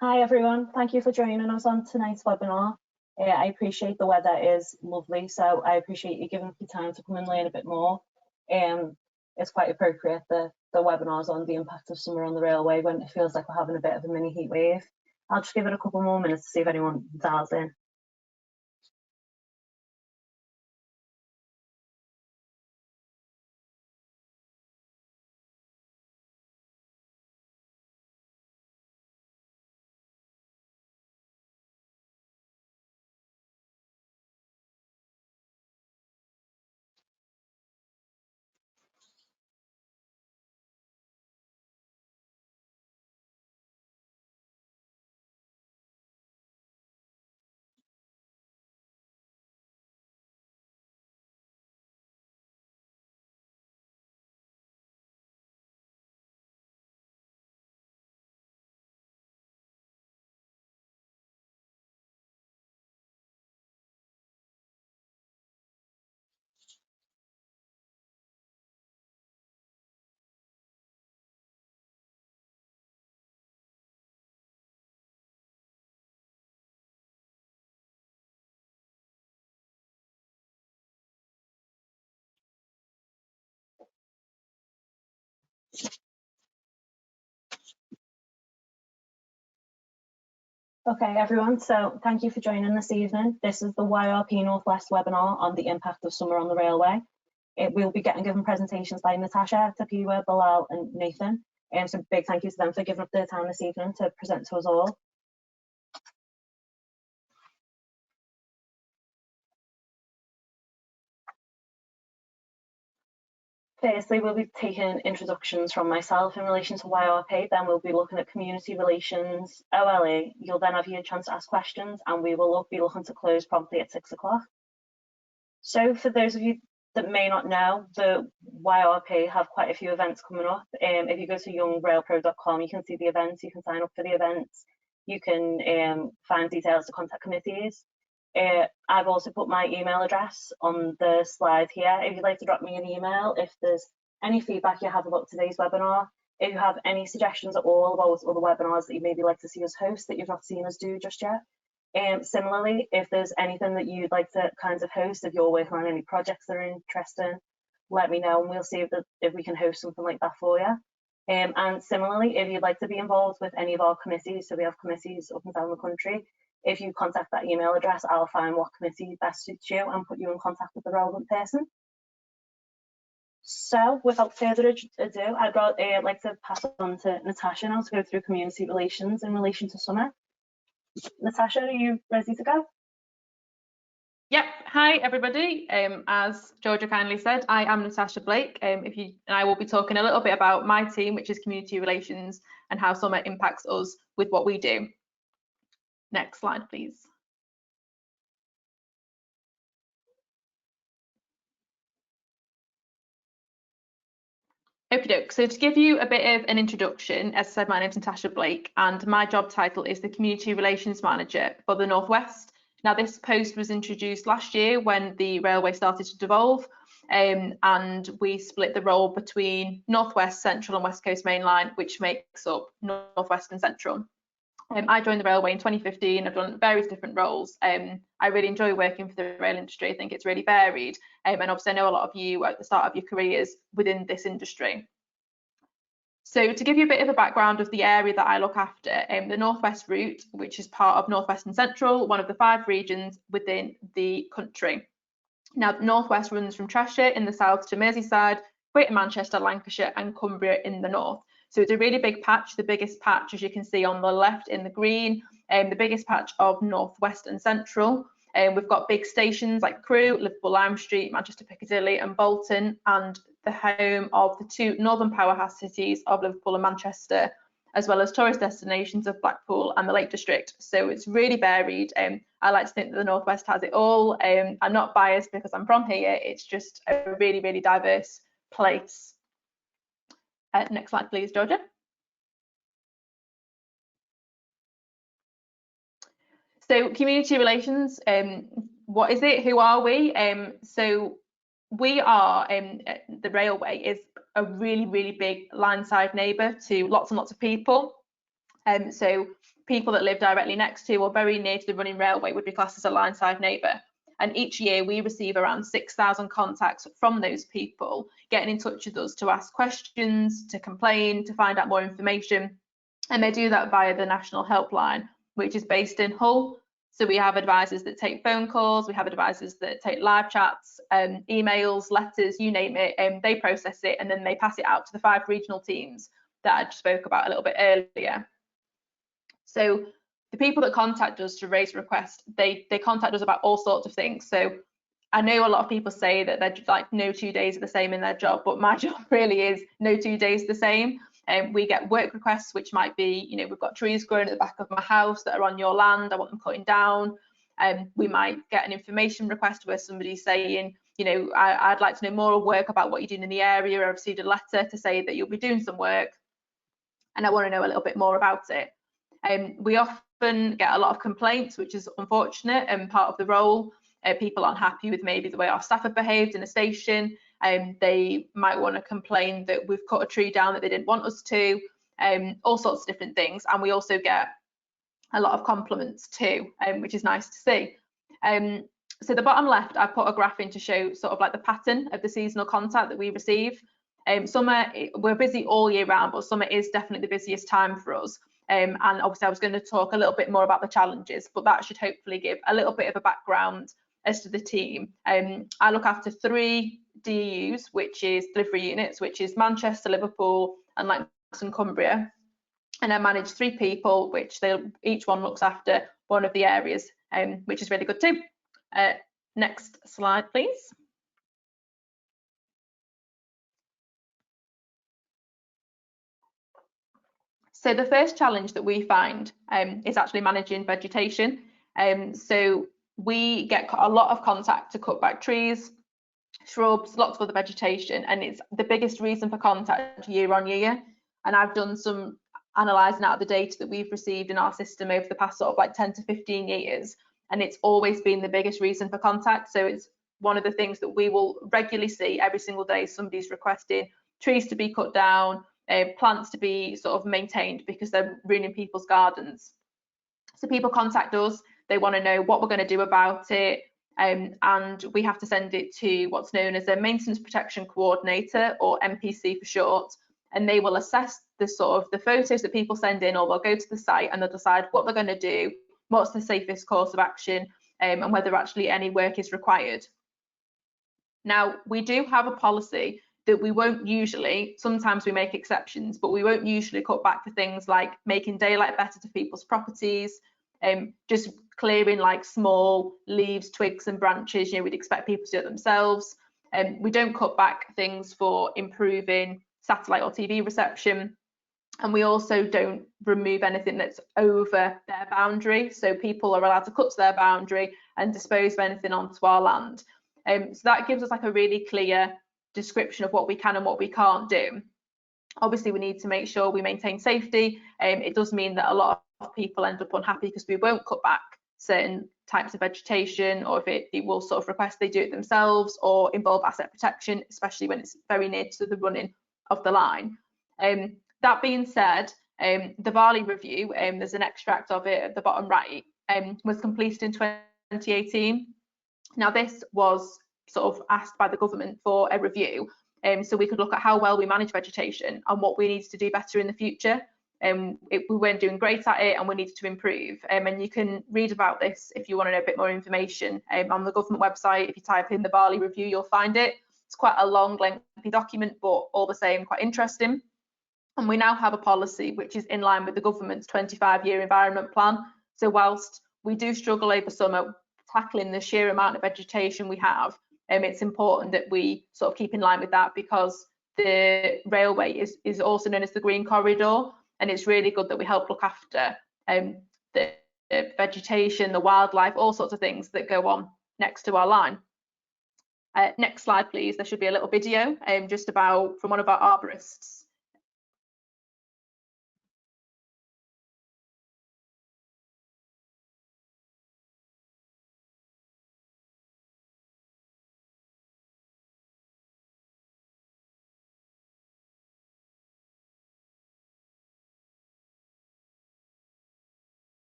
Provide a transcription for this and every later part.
Hi everyone, thank you for joining us on tonight's webinar. I appreciate the weather is lovely, so I appreciate you giving me time to come and learn a bit more. It's quite appropriate, the webinars on the impact of summer on the railway when it feels like we're having a bit of a mini heat wave. I'll just give it a couple more minutes to see if anyone dials in. Okay everyone, so thank you for joining this evening. This is the YRP Northwest webinar on the impact of summer on the railway. We'll be getting given presentations by Natasha, Tapiwa, Bilal and Nathan. So big thank you to them for giving up their time this evening to present to us all. Firstly, we'll be taking introductions from myself in relation to YRP, then we'll be looking at community relations, OLE. You'll then have your chance to ask questions and we will be looking to close promptly at 6 o'clock. So for those of you that may not know, the YRP have quite a few events coming up. If you go to youngrailpro.com, you can see the events, you can sign up for the events, you can find details to contact committees. I've also put my email address on the slide here. If you'd like to drop me an email, if there's any feedback you have about today's webinar, if you have any suggestions at all about other webinars that you maybe like to see us host that you've not seen us do just yet. Similarly, if there's anything that you'd like to kind of host, if you're working on any projects that are interesting, let me know and we'll see if we can host something like that for you. And similarly, if you'd like to be involved with any of our committees, so we have committees up and down the country, if you contact that email address, I'll find what committee best suits you and put you in contact with the relevant person. So without further ado, I'd like to pass it on to Natasha now to go through community relations in relation to summer. Natasha, are you ready to go? Yep. Hi everybody. As Georgia kindly said, I am Natasha Blake. And I will be talking a little bit about my team, which is community relations, and how summer impacts us with what we do. Next slide, please. Okey-doke. So to give you a bit of an introduction, as I said, my name is Natasha Blake and my job title is the Community Relations Manager for the Northwest. Now this post was introduced last year when the railway started to devolve and we split the role between Northwest, Central and West Coast Main Line, which makes up Northwest and Central. I joined the railway in 2015. I've done various different roles. I really enjoy working for the rail industry. I think it's really varied. And obviously I know a lot of you at the start of your careers within this industry. So to give you a bit of a background of the area that I look after, the Northwest route, which is part of Northwest and Central, one of the 5 regions within the country. Now, Northwest runs from Cheshire in the south to Merseyside, Greater Manchester, Lancashire and Cumbria in the north. So it's a really big patch, the biggest patch, as you can see on the left in the green, the biggest patch of Northwest and Central. We've got big stations like Crewe, Liverpool Lime Street, Manchester Piccadilly and Bolton, and the home of the 2 northern powerhouse cities of Liverpool and Manchester, as well as tourist destinations of Blackpool and the Lake District. So it's really varied. I like to think that the Northwest has it all. I'm not biased because I'm from here. It's just a really, really diverse place. Next slide, please, Georgia. So community relations, what is it? Who are we? So we are, the railway is a really, really big line side neighbour to lots and lots of people. So people that live directly next to or very near to the running railway would be classed as a line-side neighbour. And each year we receive around 6,000 contacts from those people getting in touch with us to ask questions, to complain, to find out more information. And they do that via the national helpline, which is based in Hull. So we have advisors that take phone calls, we have advisors that take live chats, emails, letters, you name it, and they process it and then they pass it out to the 5 regional teams that I spoke about a little bit earlier. So the people that contact us to raise requests, they contact us about all sorts of things. So I know a lot of people say that they're like no 2 days are the same in their job, but my job really is no 2 days the same. We get work requests, which might be, you know, we've got trees growing at the back of my house that are on your land, I want them cutting down. We might get an information request where somebody's saying, you know, I'd like to know more work about what you're doing in the area. I received a letter to say that you'll be doing some work and I want to know a little bit more about it. We often get a lot of complaints, which is unfortunate and part of the role. People aren't happy with maybe the way our staff have behaved in a station. They might want to complain that we've cut a tree down that they didn't want us to, all sorts of different things. And we also get a lot of compliments too, which is nice to see. So the bottom left, I put a graph in to show sort of like the pattern of the seasonal contact that we receive. Summer, we're busy all year round, but summer is definitely the busiest time for us. And obviously I was going to talk a little bit more about the challenges, but that should hopefully give a little bit of a background as to the team. I look after 3 DUs, which is delivery units, which is Manchester, Liverpool and Lancashire, Cumbria. And I manage 3 people, which each one looks after one of the areas, which is really good too. Next slide, please. So the first challenge that we find is actually managing vegetation. So we get a lot of contact to cut back trees, shrubs, lots of other vegetation, and it's the biggest reason for contact year on year. And I've done some analysing out the data that we've received in our system over the past sort of like 10 to 15 years, and it's always been the biggest reason for contact. So it's one of the things that we will regularly see every single day. Somebody's requesting trees to be cut down, plants to be sort of maintained because they're ruining people's gardens. So people contact us, they want to know what we're going to do about it, and we have to send it to what's known as a Maintenance Protection Coordinator, or MPC for short, and they will assess the sort of the photos that people send in, or they'll go to the site and they'll decide what they're going to do, what's the safest course of action, and whether actually any work is required. Now, we do have a policy that we won't usually, sometimes we make exceptions, but we won't usually cut back for things like making daylight better to people's properties, just clearing like small leaves, twigs and branches. You know, we'd expect people to do it themselves. We don't cut back things for improving satellite or TV reception. And we also don't remove anything that's over their boundary. So people are allowed to cut to their boundary and dispose of anything onto our land. So that gives us like a really clear description of what we can and what we can't do. Obviously, we need to make sure we maintain safety. It does mean that a lot of people end up unhappy because we won't cut back certain types of vegetation, or if it will sort of request they do it themselves, or involve asset protection, especially when it's very near to the running of the line. That being said, the Bali review, there's an extract of it at the bottom right, was completed in 2018. Now, this was sort of asked by the government for a review, so we could look at how well we manage vegetation and what we need to do better in the future. We weren't doing great at it and we needed to improve. And you can read about this if you want to know a bit more information on the government website. If you type in the Bali review, you'll find it. It's quite a long, lengthy document, but all the same, quite interesting. And we now have a policy which is in line with the government's 25-year environment plan. So whilst we do struggle over summer tackling the sheer amount of vegetation we have, it's important that we sort of keep in line with that, because the railway is also known as the Green Corridor, and it's really good that we help look after the vegetation, the wildlife, all sorts of things that go on next to our line. Next slide, please. There should be a little video just about from one of our arborists.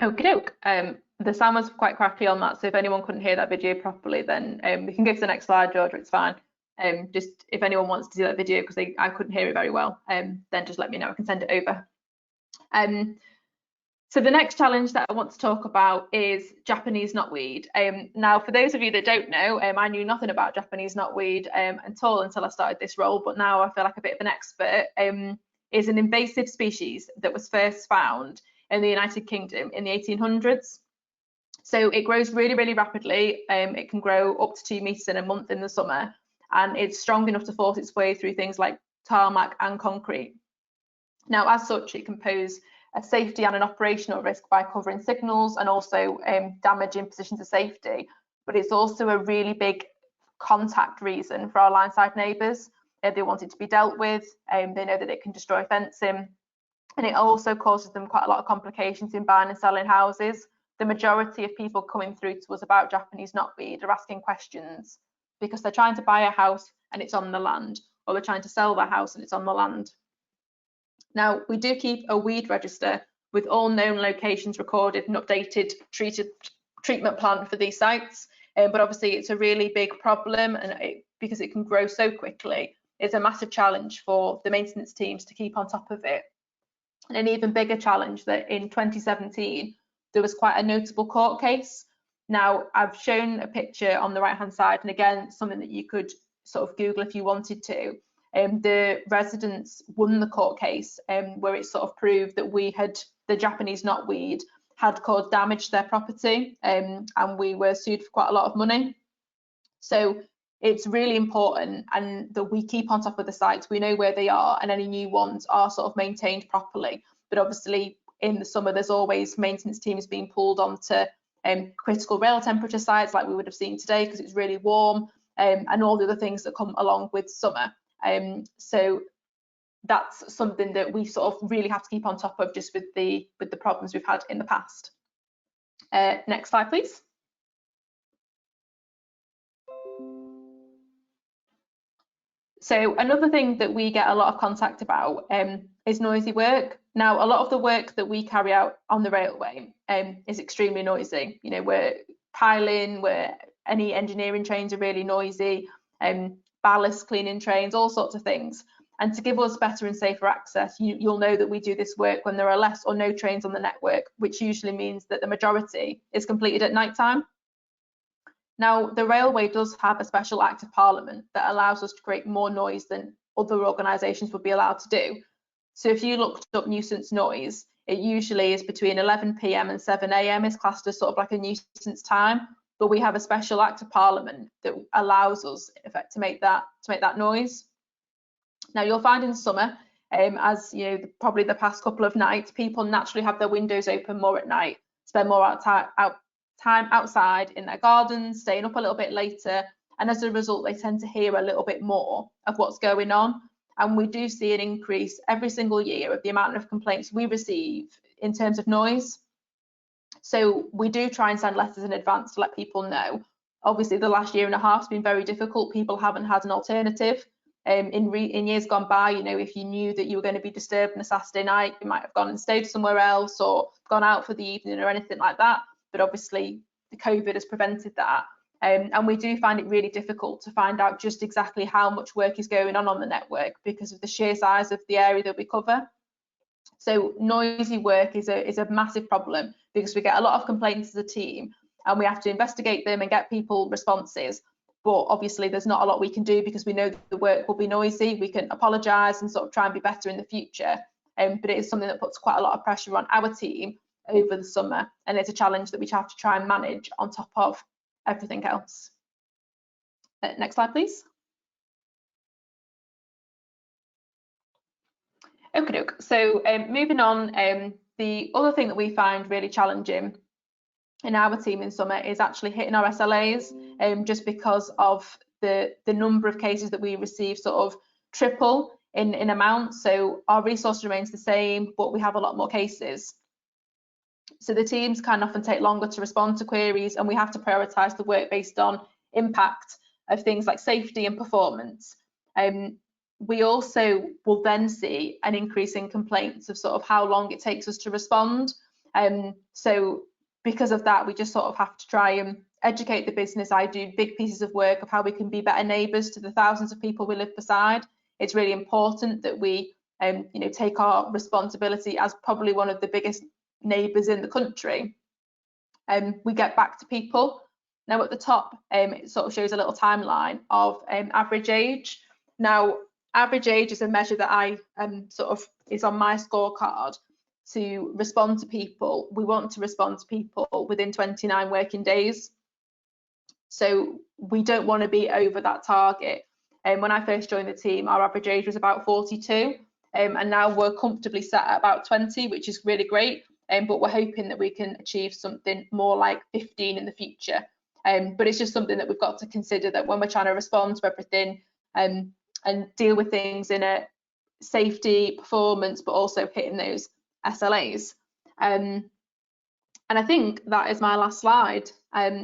Okie doke. The sound was quite crackly on that, so if anyone couldn't hear that video properly, then we can go to the next slide, Georgia, it's fine. Just if anyone wants to see that video because I couldn't hear it very well, then just let me know, I can send it over. So the next challenge that I want to talk about is Japanese knotweed. Now, for those of you that don't know, I knew nothing about Japanese knotweed until I started this role, but now I feel like a bit of an expert. Is an invasive species that was first found in the United Kingdom in the 1800s. So it grows really, really rapidly. It can grow up to 2 meters in a month in the summer, and it's strong enough to force its way through things like tarmac and concrete. Now, as such, it can pose a safety and an operational risk by covering signals and also damaging positions of safety. But it's also a really big contact reason for our line side neighbours. They want it to be dealt with. They know that it can destroy fencing. And it also causes them quite a lot of complications in buying and selling houses. The majority of people coming through to us about Japanese knotweed are asking questions because they're trying to buy a house and it's on the land, or they're trying to sell their house and it's on the land. Now, we do keep a weed register with all known locations recorded and updated treatment plan for these sites, but obviously it's a really big problem, and because it can grow so quickly, it's a massive challenge for the maintenance teams to keep on top of it. And an even bigger challenge that in 2017, there was quite a notable court case. Now, I've shown a picture on the right-hand side, and again, something that you could sort of Google if you wanted to. The residents won the court case where it sort of proved that the Japanese knotweed had caused damage to their property, and we were sued for quite a lot of money. So it's really important and that we keep on top of the sites. We know where they are, and any new ones are sort of maintained properly. But obviously in the summer, there's always maintenance teams being pulled onto critical rail temperature sites like we would have seen today because it's really warm, and all the other things that come along with summer. So that's something that we sort of really have to keep on top of, just with the problems we've had in the past. Next slide, please. So another thing that we get a lot of contact about is noisy work. Now, a lot of the work that we carry out on the railway is extremely noisy. You know, we're piling, where any engineering trains are really noisy, ballast cleaning trains, all sorts of things. And to give us better and safer access, you'll know that we do this work when there are less or no trains on the network, which usually means that the majority is completed at night time. Now, the railway does have a special act of parliament that allows us to create more noise than other organisations would be allowed to do. So if you looked up nuisance noise, it usually is between 11 PM and 7 AM is classed as sort of like a nuisance time, but we have a special act of parliament that allows us, in effect, to make that noise. Now, you'll find in summer, as you know, probably the past couple of nights, people naturally have their windows open more at night, spend more time outside in their gardens, staying up a little bit later, and as a result they tend to hear a little bit more of what's going on. And we do see an increase every single year of the amount of complaints we receive in terms of noise. So we do try and send letters in advance to let people know. Obviously the last year and a half has been very difficult. People haven't had an alternative. In years gone by, you know, if you knew that you were going to be disturbed on a Saturday night, you might have gone and stayed somewhere else or gone out for the evening or anything like that. But obviously the COVID has prevented that. And we do find it really difficult to find out just exactly how much work is going on the network because of the sheer size of the area that we cover. So noisy work is a massive problem because we get a lot of complaints as a team and we have to investigate them and get people responses. But obviously there's not a lot we can do because we know that the work will be noisy. We can apologise and sort of try and be better in the future. But it is something that puts quite a lot of pressure on our team over the summer, and it's a challenge that we have to try and manage on top of everything else. Next slide, please. Okay, so moving on, the other thing that we find really challenging in our team in summer is actually hitting our SLAs, just because of the number of cases that we receive sort of triple in amount. So our resource remains the same, but we have a lot more cases. So the teams can often take longer to respond to queries, and we have to prioritise the work based on impact of things like safety and performance. we also will then see an increase in complaints of sort of how long it takes us to respond. So because of that, we just sort of have to try and educate the business. I do big pieces of work of how we can be better neighbours to the thousands of people we live beside. It's really important that we take our responsibility as probably one of the biggest neighbours in the country. We get back to people. Now at the top, it sort of shows a little timeline of average age. Now, average age is a measure that I sort of is on my scorecard to respond to people. We want to respond to people within 29 working days. So we don't want to be over that target. And when I first joined the team, our average age was about 42, and now we're comfortably set at about 20, which is really great. But we're hoping that we can achieve something more like 15 in the future. But it's just something that we've got to consider, that when we're trying to respond to everything and deal with things in a safety, performance, but also hitting those SLAs. And I think that is my last slide.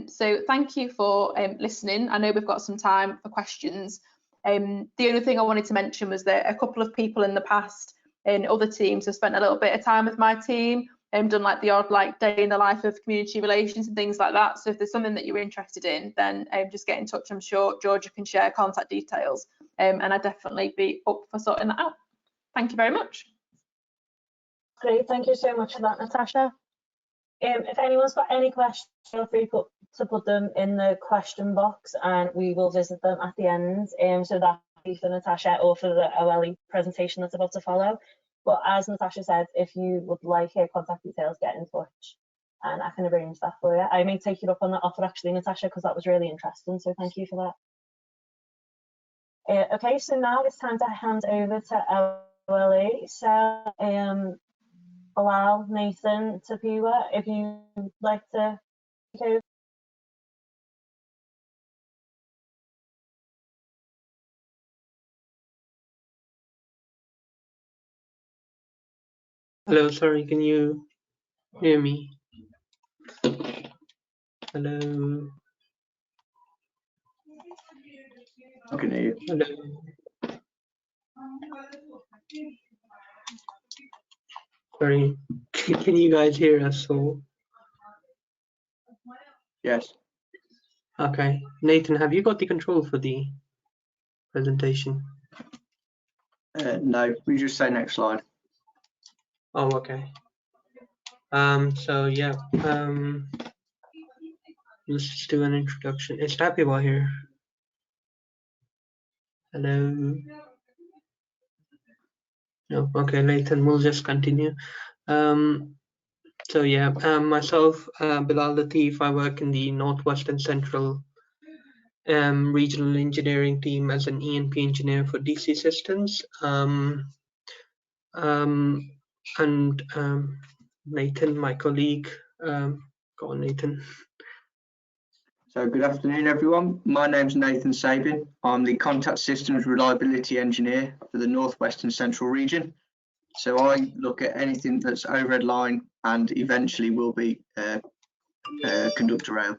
So thank you for listening. I know we've got some time for questions. The only thing I wanted to mention was that a couple of people in the past in other teams have spent a little bit of time with my team and done like the odd day in the life of community relations and things like that. So if there's something that you're interested in, then just get in touch. I'm sure Georgia can share contact details, and I'd definitely be up for sorting that out. Thank you very much. Great, thank you so much for that, Natasha. If anyone's got any questions, feel free to put them in the question box and we will visit them at the end. So that be for Natasha or for the OLE presentation that's about to follow. But as Natasha said, if you would like her contact details, get in touch and I can arrange that for you. I may take you up on that offer actually, Natasha, because that was really interesting. So thank you for that. Okay, so now it's time to hand over to OLE. So Bilal, Nathan, Tapiwa, if you'd like to take over. Hello, sorry, can you hear me? Hello. I can hear you. Hello. Sorry, can you guys hear us? So Yes. okay, Nathan, have you got the control for the presentation? No, we just say next slide. Oh, okay. So yeah, let's just do an introduction. Is Tapiwa here? Hello. No, okay, Nathan, we'll just continue. So yeah, myself, Bilal Latif, I work in the Northwest and Central regional engineering team as an E&P engineer for DC Systems. Nathan, my colleague, go on, Nathan. So good afternoon, everyone. My name's Nathan Sabin. I'm the Contact Systems Reliability Engineer for the Northwest and Central region. So I look at anything that's overhead line and eventually will be conductor rail.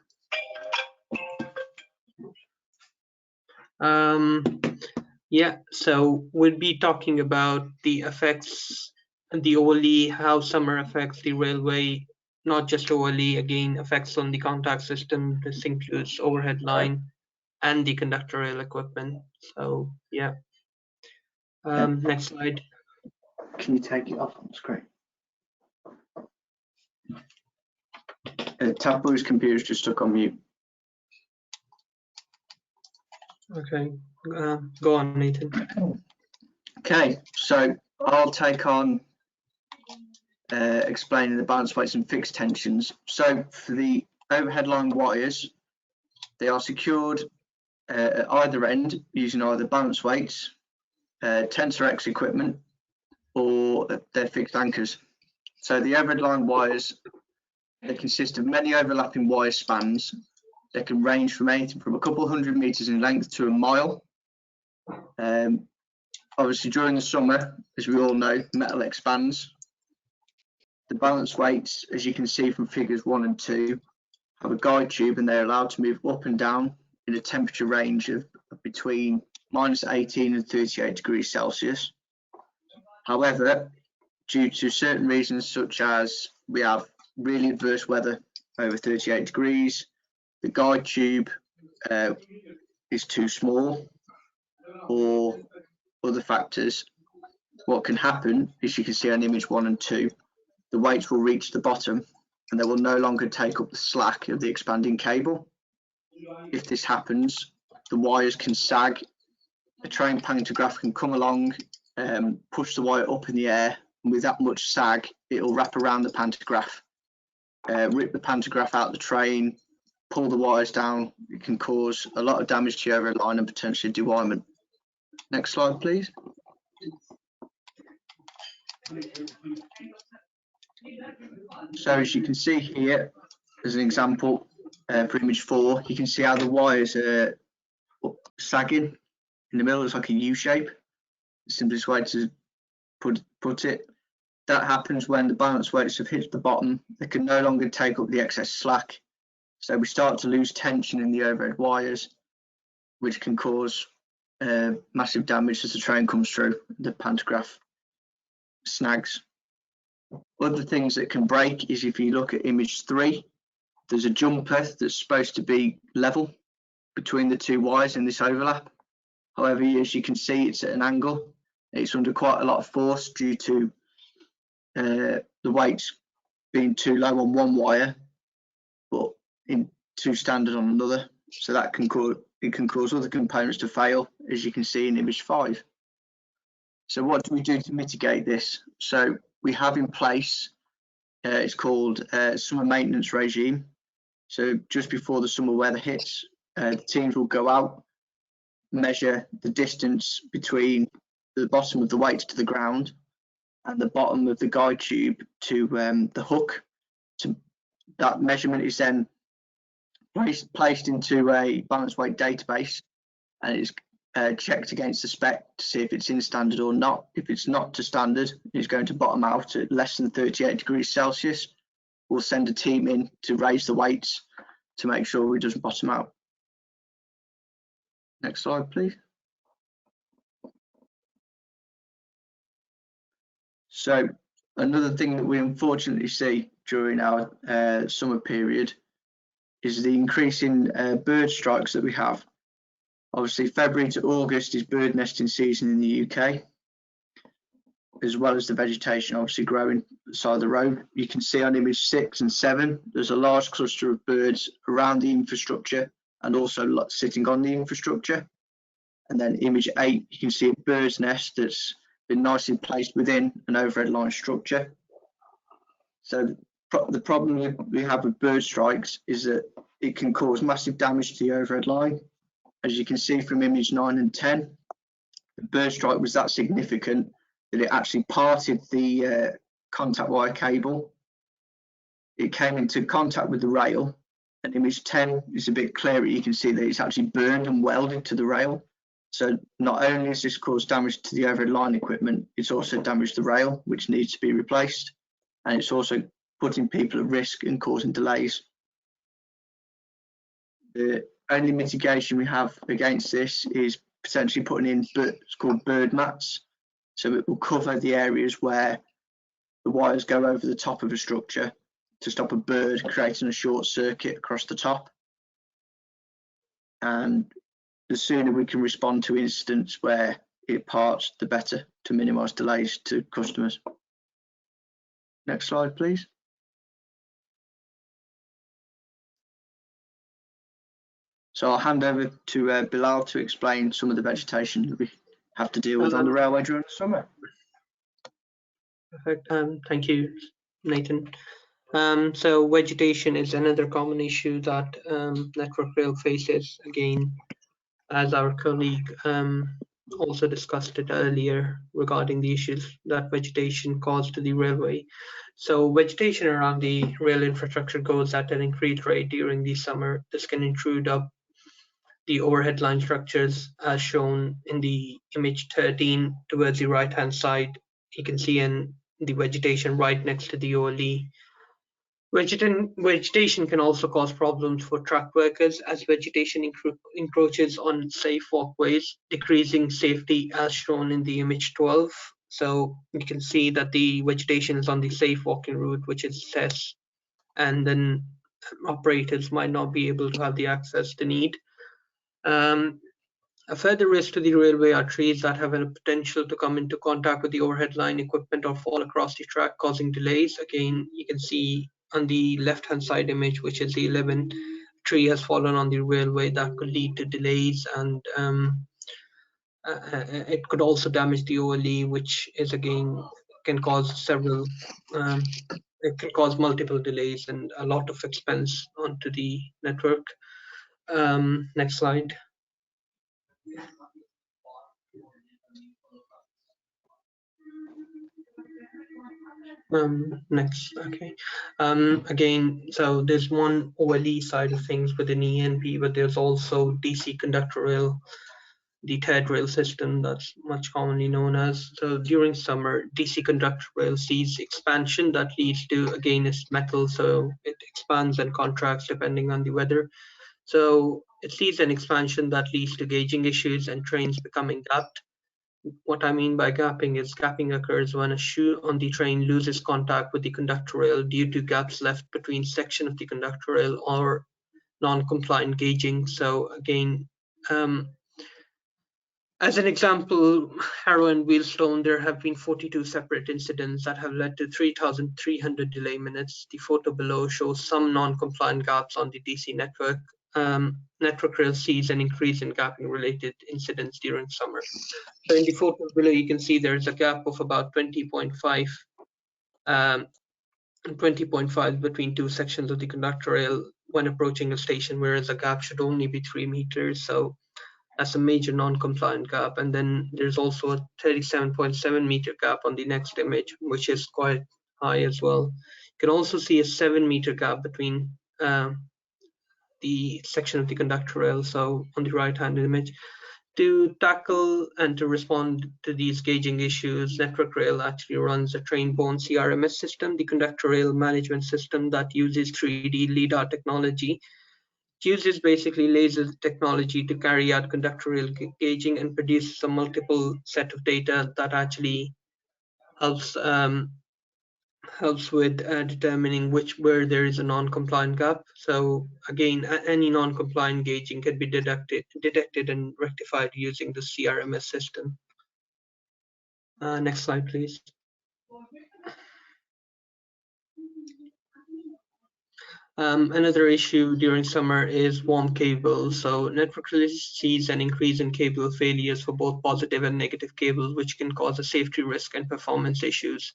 Yeah, so we'll be talking about the effects, the OLE, how summer affects the railway, not just OLE, again, effects on the contact system. This includes overhead line and the conductor rail equipment. So yeah, next slide. Can you take it off on the screen? Tapu's computer's just stuck on mute. Okay, go on, Nathan. Okay, so I'll take on explaining the balance weights and fixed tensions. So for the overhead line wires, they are secured at either end using either balance weights, Tensor X equipment, or their fixed anchors. So the overhead line wires, they consist of many overlapping wire spans. They can range from anything from a couple hundred meters in length to a mile. Obviously during the summer, as we all know, metal expands. The balance weights, as you can see from figures 1 and 2, have a guide tube and they're allowed to move up and down in a temperature range of between -18 and 38 degrees Celsius. However, due to certain reasons, such as we have really adverse weather over 38 degrees, the guide tube is too small, or other factors, what can happen is, you can see on image 1 and 2, the weights will reach the bottom and they will no longer take up the slack of the expanding cable. If this happens, the wires can sag, a train pantograph can come along, push the wire up in the air, and with that much sag, it will wrap around the pantograph, rip the pantograph out the train, pull the wires down. It can cause a lot of damage to your overhead line and potentially derailment. Next slide, please. So as you can see here, as an example, for image 4, you can see how the wires are sagging in the middle. It's like a U shape. The simplest way to put it. That happens when the balance weights have hit the bottom. They can no longer take up the excess slack. So we start to lose tension in the overhead wires, which can cause massive damage as the train comes through. The pantograph snags. Other things that can break is, if you look at image 3, there's a jumper that's supposed to be level between the two wires in this overlap. However, as you can see, it's at an angle. It's under quite a lot of force due to the weights being too low on one wire, but too standard on another. So that can cause other components to fail, as you can see in image 5. So what do we do to mitigate this? So we have in place, it's called summer maintenance regime. So just before the summer weather hits, the teams will go out, measure the distance between the bottom of the weights to the ground and the bottom of the guide tube to the hook. That measurement is then placed into a balance weight database, and it's checked against the spec to see if it's in standard or not. If it's not to standard, it's going to bottom out at less than 38 degrees Celsius. We'll send a team in to raise the weights to make sure it doesn't bottom out. Next slide, please. So another thing that we unfortunately see during our summer period is the increase in bird strikes that we have. Obviously, February to August is bird nesting season in the UK, as well as the vegetation obviously growing side of the road. You can see on image 6 and 7, there's a large cluster of birds around the infrastructure and also sitting on the infrastructure. And then image 8, you can see a bird's nest that's been nicely placed within an overhead line structure. So the problem we have with bird strikes is that it can cause massive damage to the overhead line. As you can see from image 9 and 10, the bird strike was that significant that it actually parted the contact wire cable. It came into contact with the rail, and image 10 is a bit clearer. You can see that it's actually burned and welded to the rail. So not only has this caused damage to the overhead line equipment, it's also damaged the rail, which needs to be replaced, and it's also putting people at risk and causing delays. The only mitigation we have against this is potentially putting in what's called bird mats. So it will cover the areas where the wires go over the top of a structure to stop a bird creating a short circuit across the top. And the sooner we can respond to incidents where it parts, the better, to minimise delays to customers. Next slide, please. So I'll hand over to Bilal to explain some of the vegetation that we have to deal with on the railway during the summer. Perfect. Thank you, Nathan. So vegetation is another common issue that Network Rail faces. Again, as our colleague also discussed it earlier regarding the issues that vegetation caused to the railway. So vegetation around the rail infrastructure goes at an increased rate during the summer. This can intrude up the overhead line structures as shown in the image 13 towards the right hand side. You can see in the vegetation right next to the OLE. Vegetation can also cause problems for track workers as vegetation encroaches on safe walkways, decreasing safety as shown in the image 12. So you can see that the vegetation is on the safe walking route, which is CES, and then operators might not be able to have the access they need. A further risk to the railway are trees that have a potential to come into contact with the overhead line equipment or fall across the track, causing delays. Again, you can see on the left-hand side image, which is the 11, tree has fallen on the railway that could lead to delays, and it could also damage the OLE, which is again can cause several. It can cause multiple delays and a lot of expense onto the network. Next slide. Next, okay. Again, so there's one OLE side of things within ENP, but there's also DC conductor rail, the TED rail system that's much commonly known as. So during summer, DC conductor rail sees expansion that leads to against metal, so it expands and contracts depending on the weather. So it sees an expansion that leads to gauging issues and trains becoming gapped. What I mean by gapping is gapping occurs when a shoe on the train loses contact with the conductor rail due to gaps left between section of the conductor rail or non-compliant gauging. So again, as an example, Harrow and Wheelstone, there have been 42 separate incidents that have led to 3,300 delay minutes. The photo below shows some non-compliant gaps on the DC network. Network rail sees an increase in gapping related incidents during summer. So in the photo below, you can see there's a gap of about 20.5 between two sections of the conductor rail when approaching a station, whereas the gap should only be 3 meters. So that's a major non-compliant gap. And then there's also a 37.7 meter gap on the next image, which is quite high as well. You can also see a 7 meter gap between the section of the conductor rail. So on the right-hand image, to tackle and to respond to these gauging issues, Network Rail actually runs a train-borne CRMS system, the conductor rail management system that uses 3D LiDAR technology. It uses basically laser technology to carry out conductor rail gauging and produces a multiple set of data that actually helps with determining where there is a non-compliant gap. So again, any non-compliant gauging can be detected and rectified using the CRMS system. Next slide, please. Another issue during summer is warm cables. So Network Rail sees an increase in cable failures for both positive and negative cables, which can cause a safety risk and performance issues.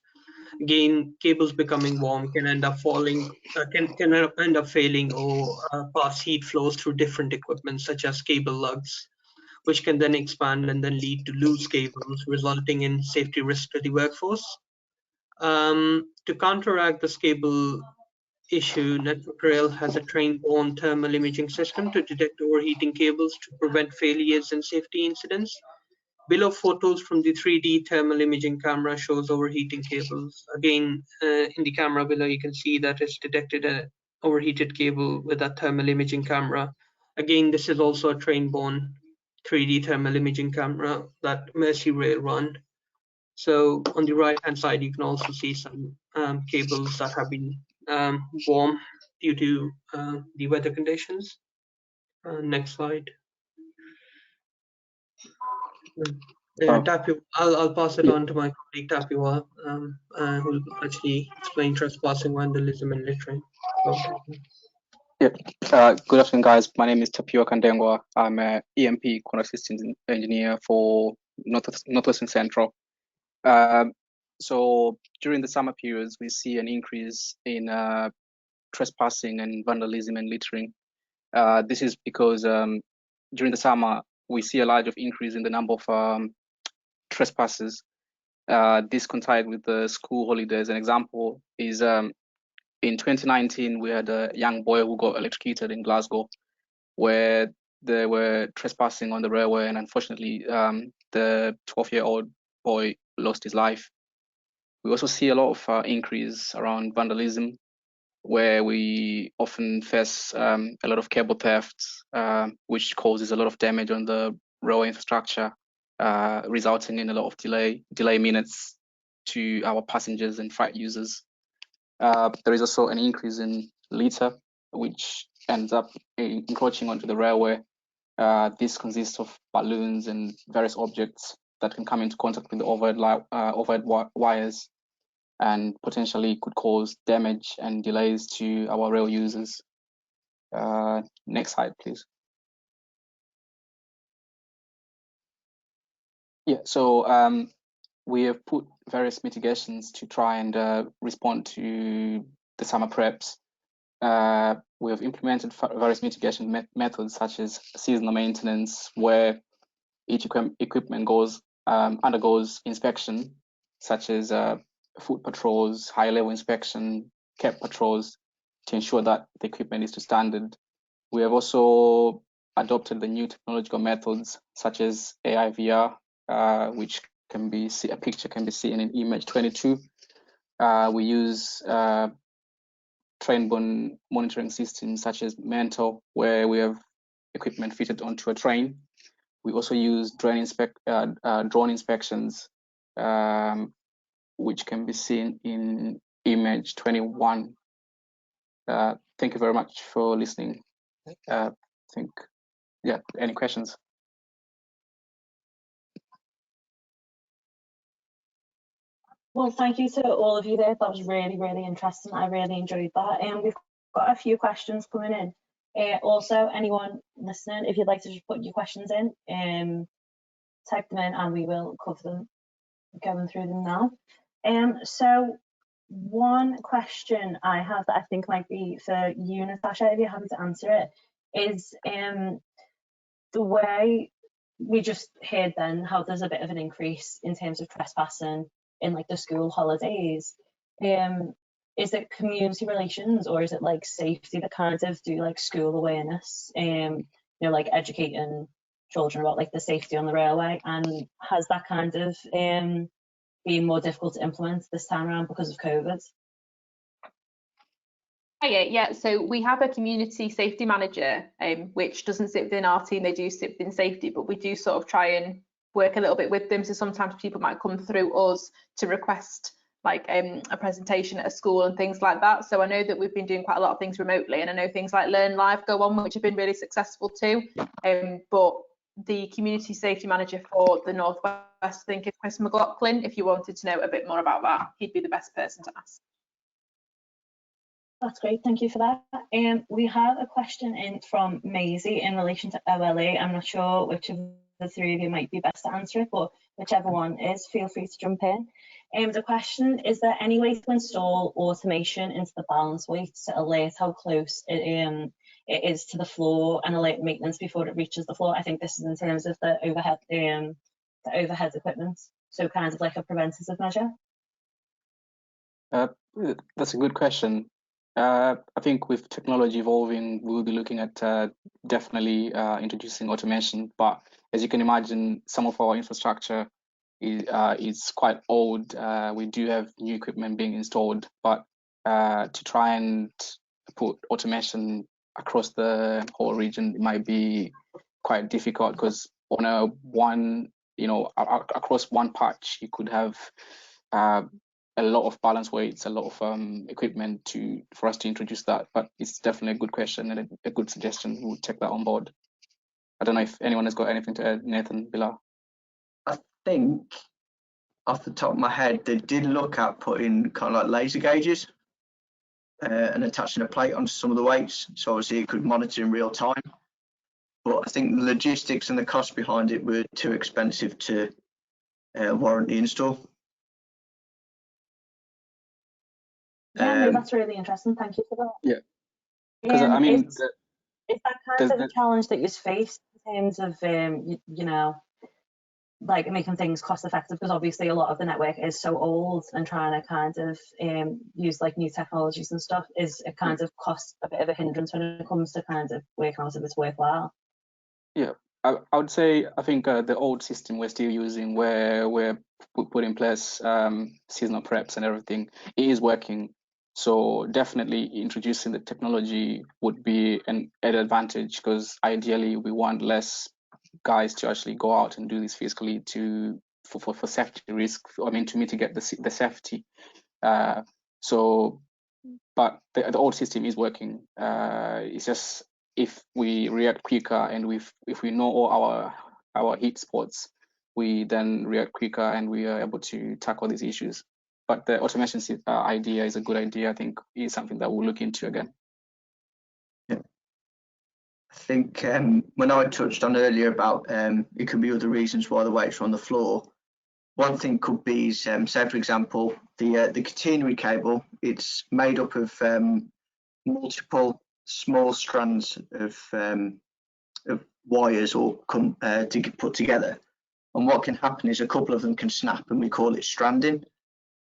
Again, cables becoming warm can end up falling, can end up failing or pass heat flows through different equipment such as cable lugs, which can then expand and then lead to loose cables, resulting in safety risk to the workforce. To counteract this cable issue, Network Rail has a train-borne thermal imaging system to detect overheating cables to prevent failures and safety incidents. Below photos from the 3D thermal imaging camera shows overheating cables. Again, in the camera below, you can see that it's detected an overheated cable with that thermal imaging camera. Again, this is also a train-borne 3D thermal imaging camera that Merseyrail run. So on the right-hand side, you can also see some cables that have been warm due to the weather conditions. Next slide. Tapiwa, I'll pass it on to my colleague Tapiwa, who will actually explain trespassing, vandalism, and littering. Good afternoon, guys. My name is Tapiwa Kandengwa. I'm an EMP Corner Systems Engineer for Northwestern Central. So during the summer periods, we see an increase in trespassing and vandalism and littering. This is because during the summer, we see a large increase in the number of trespassers. This coincides with the school holidays. An example is in 2019, we had a young boy who got electrocuted in Glasgow, where they were trespassing on the railway, and unfortunately, the 12-year-old boy lost his life. We also see a lot of increase around vandalism. where we often face a lot of cable theft, which causes a lot of damage on the railway infrastructure, resulting in a lot of delay minutes to our passengers and freight users. There is also an increase in litter, which ends up encroaching onto the railway. This consists of balloons and various objects that can come into contact with the overhead wires, and potentially could cause damage and delays to our rail users. Next slide, please. Yeah, so we have put various mitigations to try and respond to the summer preps. We have implemented various mitigation methods, such as seasonal maintenance, where each equipment undergoes inspection, such as foot patrols, high-level inspection, cap patrols, to ensure that the equipment is to standard. We have also adopted the new technological methods, such as AI VR, which a picture can be seen in image 22. We use train-borne monitoring systems, such as Mentor, where we have equipment fitted onto a train. We also use drone inspections, which can be seen in image 21. Thank you very much for listening. Any questions? Well, thank you to all of you there. That was really, really interesting. I really enjoyed that. And we've got a few questions coming in. Also, anyone listening, if you'd like to just put your questions in, type them in and we will cover them, going through them now. So one question I have that I think might be for you, Natasha, if you're happy to answer it, is the way we just heard then how there's a bit of an increase in terms of trespassing in like the school holidays. Is it community relations, or is it like safety that kind of do like school awareness, you know, like educating children about like the safety on the railway? And has that kind of been more difficult to implement this time around because of COVID? Yeah, so we have a community safety manager, which doesn't sit within our team. They do sit within safety, but we do sort of try and work a little bit with them. So sometimes people might come through us to request like a presentation at a school and things like that. So I know that we've been doing quite a lot of things remotely, and I know things like Learn Live go on, which have been really successful too. But the community safety manager for the Northwest, I think, is Chris McLaughlin. If you wanted to know a bit more about that, he'd be the best person to ask. That's great, thank you for that. We have a question in from Maisie in relation to OLE. I'm not sure which of the three of you might be best to answer it, but whichever one is, feel free to jump in. The question: is there any way to install automation into the balance weights to alert how close it is to the floor and alert maintenance before it reaches the floor? I think this is in terms of the overhead equipment, so kind of like a preventative measure. That's a good question. I think with technology evolving, we'll be looking at definitely introducing automation. But as you can imagine, some of our infrastructure is quite old. We do have new equipment being installed, but to try and put automation across the whole region, it might be quite difficult, because on across one patch, you could have a lot of balance weights, a lot of equipment for us to introduce that. But it's definitely a good question and a good suggestion. We'll take that on board. I don't know if anyone has got anything to add. Nathan, Bilal? I think off the top of my head, they did look at putting kind of like laser gauges and attaching a plate onto some of the weights, so obviously it could monitor in real time. But I think the logistics and the cost behind it were too expensive to warrant the install. Yeah, no, that's really interesting. Thank you for that. Yeah, because I mean, is that kind of a challenge that you face in terms of you know, like making things cost effective? Because obviously a lot of the network is so old, and trying to kind of use like new technologies and stuff is a kind of cost a bit of a hindrance when it comes to kind of working out if it's worthwhile. Yeah, I would say, I think the old system we're still using, where we put in place seasonal preps and everything, it is working. So definitely introducing the technology would be an added advantage, because ideally we want less guys to actually go out and do this physically for safety risk. I mean, to mitigate the safety. But the old system is working. It's just if we react quicker and if we know all our hit spots, we then react quicker and we are able to tackle these issues. But the automation idea is a good idea. I think is something that we'll look into again. Yeah. I think when I touched on earlier about it could be other reasons why the weights are on the floor. One thing could be, say for example, the catenary cable. It's made up of multiple small strands of wires or to put together. And what can happen is a couple of them can snap, and we call it stranding.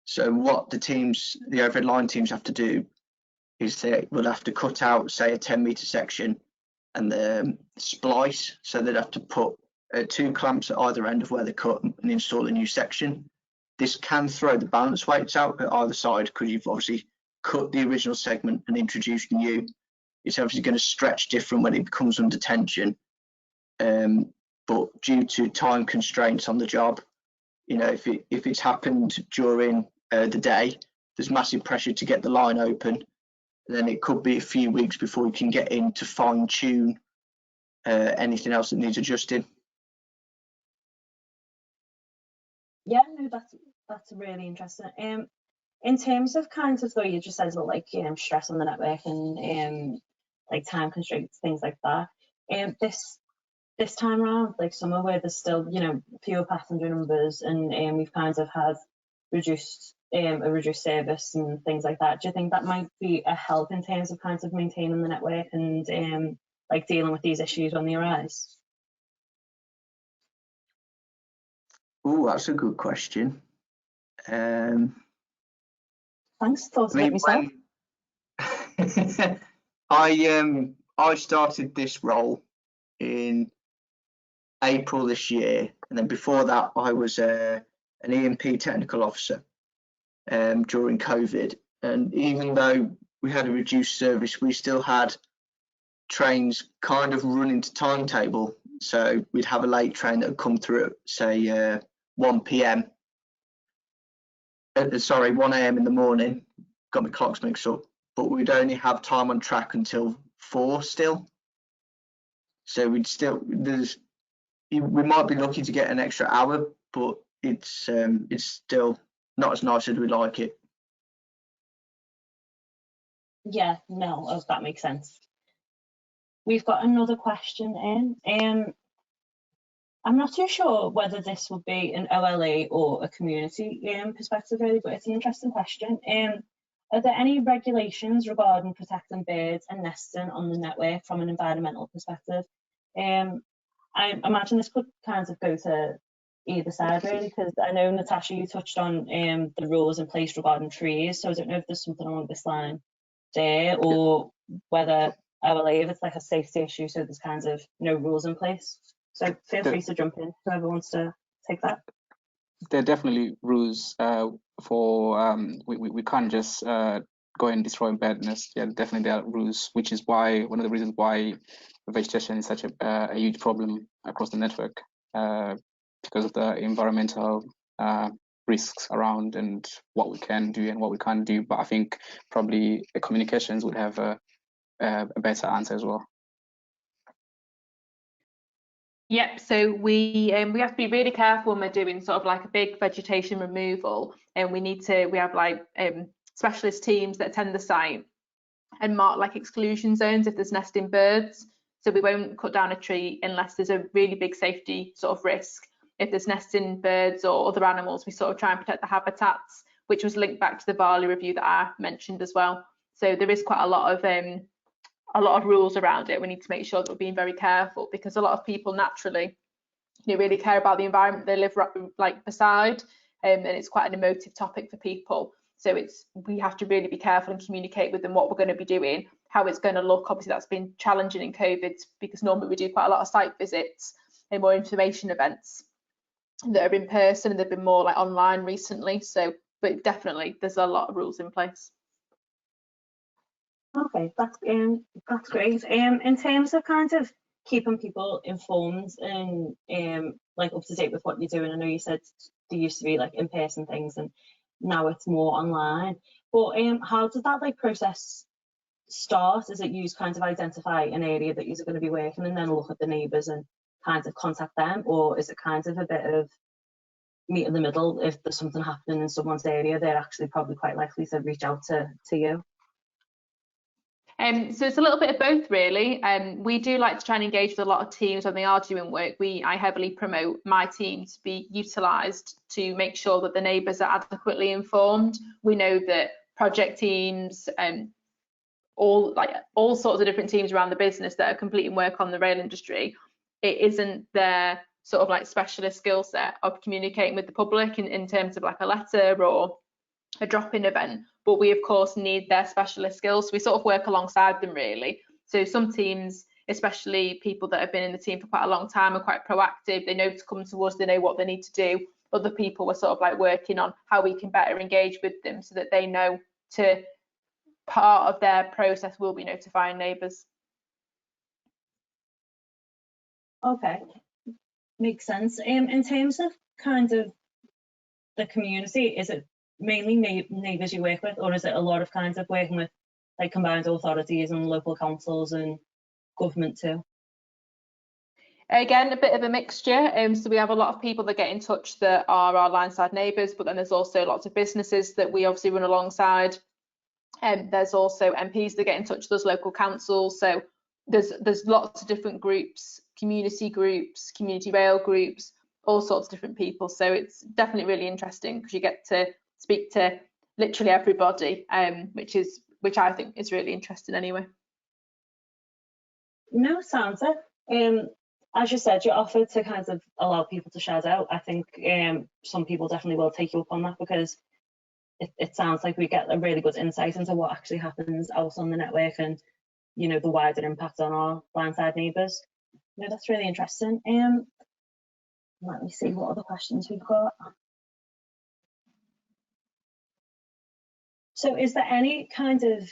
So what the overhead line teams have to do is they will have to cut out, say, a 10-meter section and splice. So they'd have to put 2 clamps at either end of where they cut and install a new section. This can throw the balance weights out at either side, because you've obviously cut the original segment and introduced new. It's obviously going to stretch different when it becomes under tension. But due to time constraints on the job, you know, if it's happened during the day, there's massive pressure to get the line open. Then it could be a few weeks before you can get in to fine tune anything else that needs adjusting. Yeah, no, that's really interesting. In terms of kind of, though, you just said about like stress on the network and like time constraints, things like that. This time around, like summer, where there's still fewer passenger numbers and we've kind of had a reduced service and things like that. Do you think that might be a help in terms of kind of maintaining the network and like dealing with these issues when they arise? Oh, that's a good question. Thanks, thought of it myself. I started this role in April this year, and then before that I was an EMP technical officer during COVID. And even though we had a reduced service, we still had trains kind of running to timetable. So we'd have a late train that would come through at, say, 1 p.m. 1 a.m. in the morning. Got my clocks mixed up, but we'd only have time on track until 4 still. So we might be lucky to get an extra hour, but it's still not as nice as we'd like it. Yeah, no, that makes sense. We've got another question in. I'm not too sure whether this would be an OLE or a community perspective, really, but it's an interesting question. Are there any regulations regarding protecting birds and nesting on the network from an environmental perspective? I imagine this could kind of go to either side, really, because I know, Natasha, you touched on the rules in place regarding trees, so I don't know if there's something along this line there, or whether OLE, if it's like a safety issue, so there's kind of no rules in place. So feel free to jump in, whoever wants to take that. There are definitely rules for we can't just go and destroy bird nests. Yeah, definitely there are rules, which is why one of the reasons why vegetation is such a huge problem across the network, because of the environmental risks around and what we can do and what we can't do. But I think probably the communications would have a better answer as well. Yep, so we have to be really careful when we're doing sort of like a big vegetation removal, and we have like specialist teams that attend the site and mark like exclusion zones if there's nesting birds. So we won't cut down a tree unless there's a really big safety sort of risk. If there's nesting birds or other animals, we sort of try and protect the habitats, which was linked back to the Bali review that I mentioned as well. So there is quite a lot of rules around it. We need to make sure that we're being very careful, because a lot of people naturally really care about the environment they live like beside, and it's quite an emotive topic for people. So we have to really be careful and communicate with them what we're going to be doing, how it's going to look. Obviously that's been challenging in COVID, because normally we do quite a lot of site visits and more information events that are in person, and they've been more like online recently. So but definitely there's a lot of rules in place. Okay, that's great. In terms of kind of keeping people informed and like up to date with what you're doing, I know you said there used to be like in-person things and now it's more online. But how does that like process start? Is it you kind of identify an area that you're going to be working and then look at the neighbours and kind of contact them, or is it kind of a bit of meet in the middle? If there's something happening in someone's area, they're actually probably quite likely to reach out to you. So it's a little bit of both, really. We do like to try and engage with a lot of teams when they are doing work. I heavily promote my team to be utilised to make sure that the neighbours are adequately informed. We know that project teams and all sorts of different teams around the business that are completing work on the rail industry, it isn't their sort of like specialist skill set of communicating with the public in terms of like a letter or a drop-in event, but we of course need their specialist skills, so we sort of work alongside them really. So some teams, especially people that have been in the team for quite a long time, are quite proactive. They know to come to us, they know what they need to do. Other people are sort of like working on how we can better engage with them so that they know to part of their process will be notifying neighbours. Okay, makes sense. In terms of kind of the community, is it mainly neighbours you work with, or is it a lot of kinds of working with like combined authorities and local councils and government too? Again, a bit of a mixture. So we have a lot of people that get in touch that are our line-side neighbours, but then there's also lots of businesses that we obviously run alongside. There's also MPs that get in touch with those local councils. So there's lots of different groups, community rail groups, all sorts of different people. So it's definitely really interesting because you get to speak to literally everybody, which I think is really interesting anyway. No, sounds it. As you said, you offered to kind of allow people to shout out. I think some people definitely will take you up on that, because it sounds like we get a really good insight into what actually happens out on the network and, you know, the wider impact on our blindside neighbours. No, that's really interesting. Let me see what other questions we've got. So is there any kind of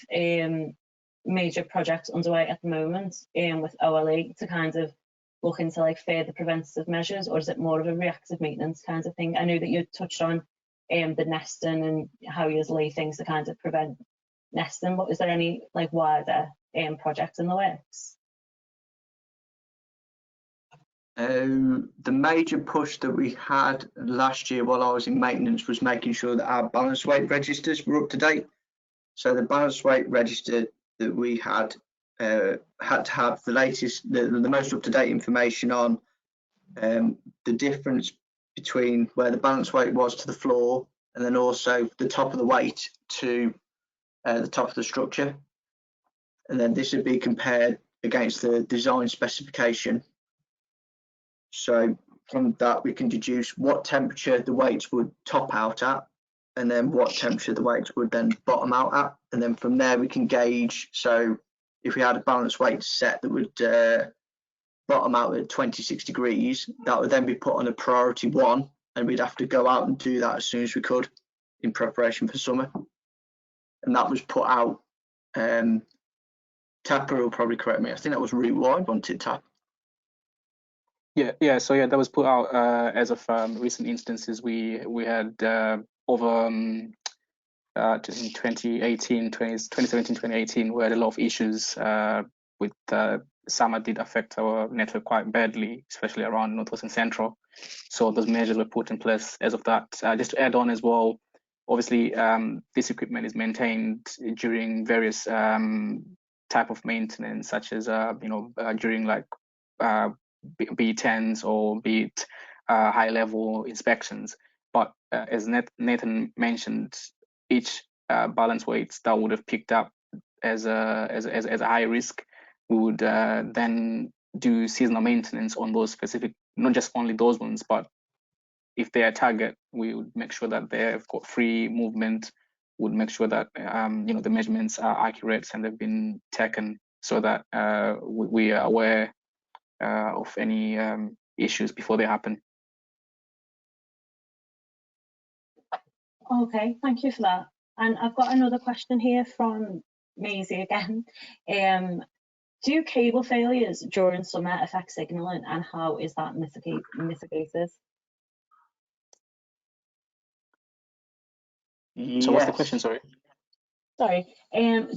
major projects underway at the moment with OLE to kind of look into like further preventative measures, or is it more of a reactive maintenance kind of thing? I know that you touched on the nesting and how you lay things to kind of prevent nesting, but is there any like wider projects in the works? The major push that we had last year while I was in maintenance was making sure that our balance weight registers were up to date. So the balance weight register that we had to have the latest, the most up-to-date information on the difference between where the balance weight was to the floor, and then also the top of the weight to the top of the structure. And then this would be compared against the design specification. So from that, we can deduce what temperature the weights would top out at, and then what temperature the weights would then bottom out at. And then from there, we can gauge. So if we had a balance weight set that would bottom out at 26 degrees, that would then be put on a priority 1, and we'd have to go out and do that as soon as we could in preparation for summer. And that was put out, Tapper will probably correct me, I think that was route wide, wasn't it, Tap? Yeah. So that was put out as of recent instances. We had over in 2017, 2018, we had a lot of issues with summer did affect our network quite badly, especially around Northwest and Central. So those measures were put in place as of that. Just to add on as well, obviously this equipment is maintained during various type of maintenance, such as during like be it TENS or be it high level inspections. But as Nathan mentioned, each balance weights that would have picked up as a high risk, we would then do seasonal maintenance on those specific, not just only those ones, but if they are target, we would make sure that they've got free movement, would make sure that the measurements are accurate and they've been taken, so that we are aware of any issues before they happen. Okay, thank you for that. And I've got another question here from Maisie again. Do cable failures during summer affect signalling, and how is that mitigated? So what's the Yes. question, sorry? Sorry,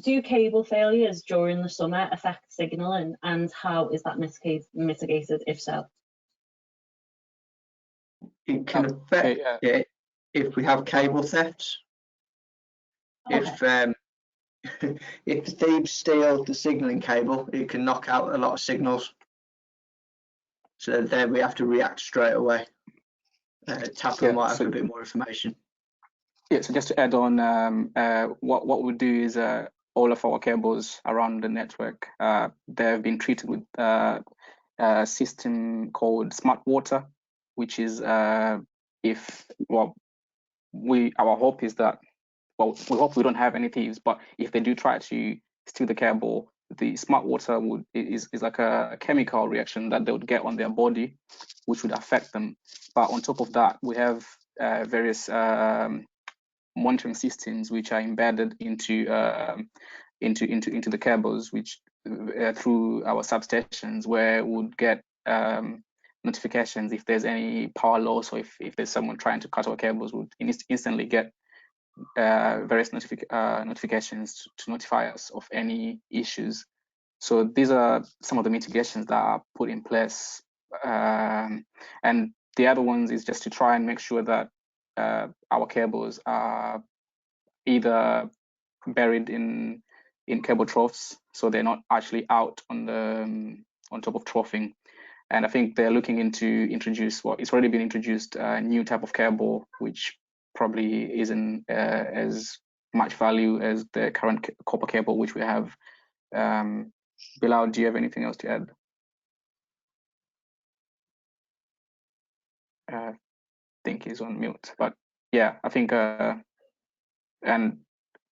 do cable failures during the summer affect signalling, and how is that mitigated if so? It can affect it if we have cable thefts. Okay. If the thieves steal the signalling cable, it can knock out a lot of signals. So there we have to react straight away. Tapper might have a bit more information. Yeah, so just to add on, what we do is all of our cables around the network, they have been treated with a system called Smart Water, which is our hope is that, well, we hope we don't have any thieves, but if they do try to steal the cable, the Smart Water is like a chemical reaction that they would get on their body, which would affect them. But on top of that, we have various monitoring systems which are embedded into the cables, which through our substations, where we would get notifications if there's any power loss, or if there's someone trying to cut our cables, would instantly get various notifications to notify us of any issues. So these are some of the mitigations that are put in place, and the other ones is just to try and make sure that our cables are either buried in cable troughs, so they're not actually out on top of troughing. And I think they're looking into introduce, well, it's already been introduced, a new type of cable which probably isn't as much value as the current copper cable which we have. Bilal, do you have anything else to add? I think he's on mute, but yeah, I think and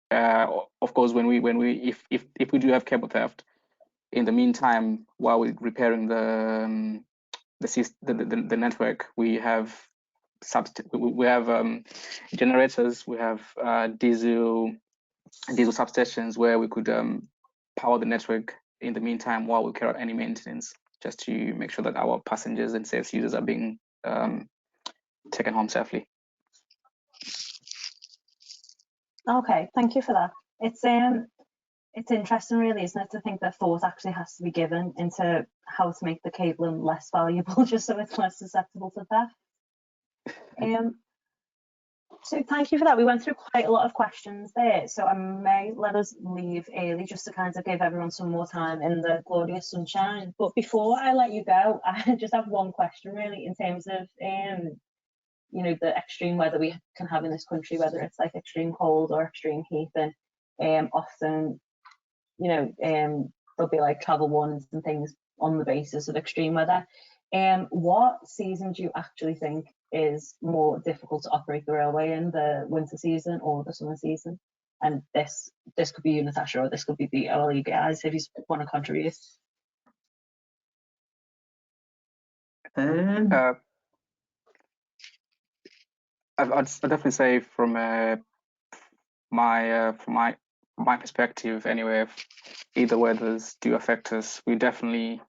of course, if we do have cable theft, in the meantime, while we're repairing the network, we have generators, we have diesel substations where we could power the network in the meantime while we carry out any maintenance, just to make sure that our passengers and sales users are being taken home safely. Okay, thank you for that. It's interesting, really, isn't it, to think that thought actually has to be given into how to make the cabling less valuable, just so it's less susceptible to theft. So thank you for that. We went through quite a lot of questions there, so I may let us leave early just to kind of give everyone some more time in the glorious sunshine. But before I let you go, I just have one question, really, in terms of you know, the extreme weather we can have in this country, whether it's like extreme cold or extreme heat, and often, you know, there'll be like travel warnings and things on the basis of extreme weather. What season do you actually think is more difficult to operate the railway in, the winter season or the summer season? And this could be you, Natasha, or this could be the OLE guys, if you want to contribute. I'd definitely say from my perspective, anyway, either weathers do affect us. We definitely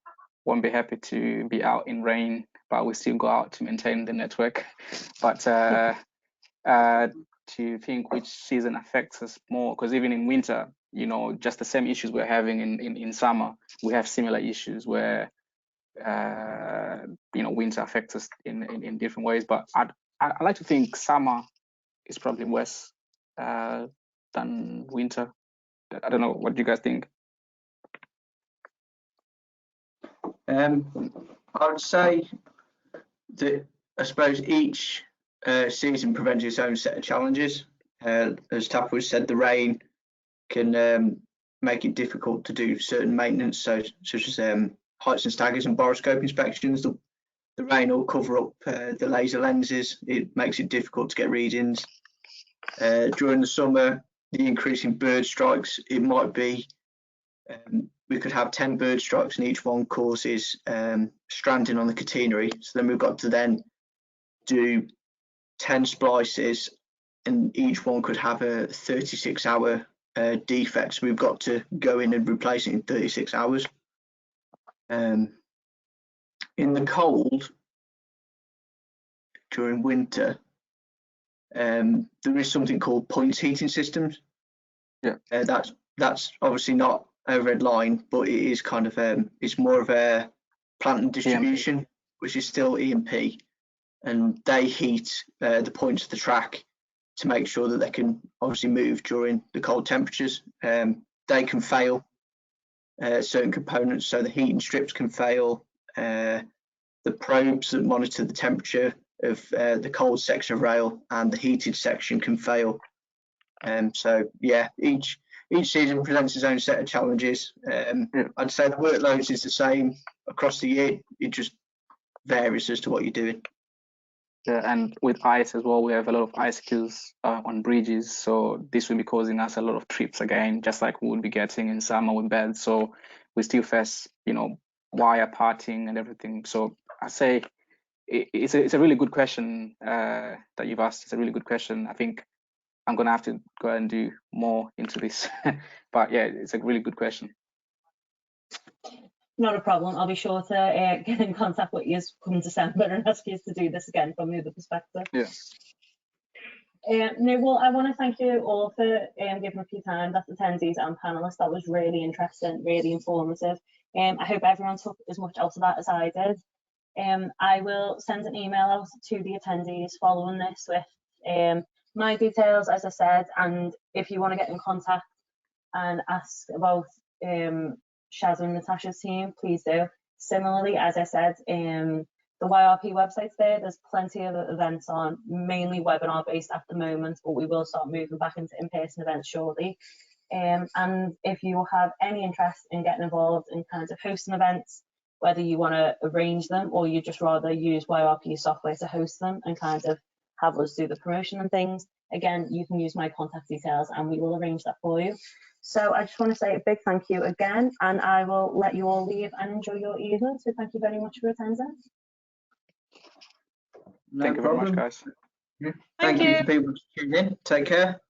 won't be happy to be out in rain, but we still go out to maintain the network. But to think which season affects us more, because even in winter, you know, just the same issues we're having in summer, we have similar issues where you know, winter affects us in different ways. But I like to think summer is probably worse than winter. I don't know, what do you guys think? I would say that I suppose each season presents its own set of challenges. As Tapper said, the rain can make it difficult to do certain maintenance, such as heights and staggers and borescope inspections. The rain will cover up the laser lenses. It makes it difficult to get readings. During the summer, the increase in bird strikes, it might be we could have 10 bird strikes and each one causes stranding on the catenary. So then we've got to then do 10 splices and each one could have a 36-hour defects. We've got to go in and replace it in 36 hours. In the cold, during winter, there is something called points heating systems. Yeah. That's obviously not overhead line, but it is kind of it's more of a plant and distribution, which is still E&P, and they heat the points of the track to make sure that they can obviously move during the cold temperatures. They can fail certain components, so the heating strips can fail. The probes that monitor the temperature of the cold section of rail and the heated section can fail. So yeah, each season presents its own set of challenges. I'd say the workload is the same across the year. It just varies as to what you're doing. Yeah, and with ice as well, we have a lot of icicles on bridges, so this will be causing us a lot of trips again, just like we would be getting in summer with beds. So we still face, wire parting and everything. So I say it's a really good question that you've asked. It's a really good question. I think I'm gonna have to go and do more into this, but yeah, it's a really good question. Not a problem. I'll be sure to get in contact with you come December and ask you to do this again from the other perspective. Yeah. No, well, I want to thank you all for giving up your time. That's attendees and panelists. That was really interesting, really informative. I hope everyone took as much out of that as I did. I will send an email out to the attendees following this with my details, as I said, and if you want to get in contact and ask about Shaz and Natasha's team, please do. Similarly, as I said, the YRP website's there. There's plenty of events on, mainly webinar based at the moment, but we will start moving back into in-person events shortly. And if you have any interest in getting involved in kind of hosting events, whether you want to arrange them or you just rather use YRP software to host them and kind of have us do the promotion and things, again, you can use my contact details and we will arrange that for you. So I just want to say a big thank you again, and I will let you all leave and enjoy your evening. So thank you very much for attending. Thank you very much, guys. Thank you for people tuning in. Take care.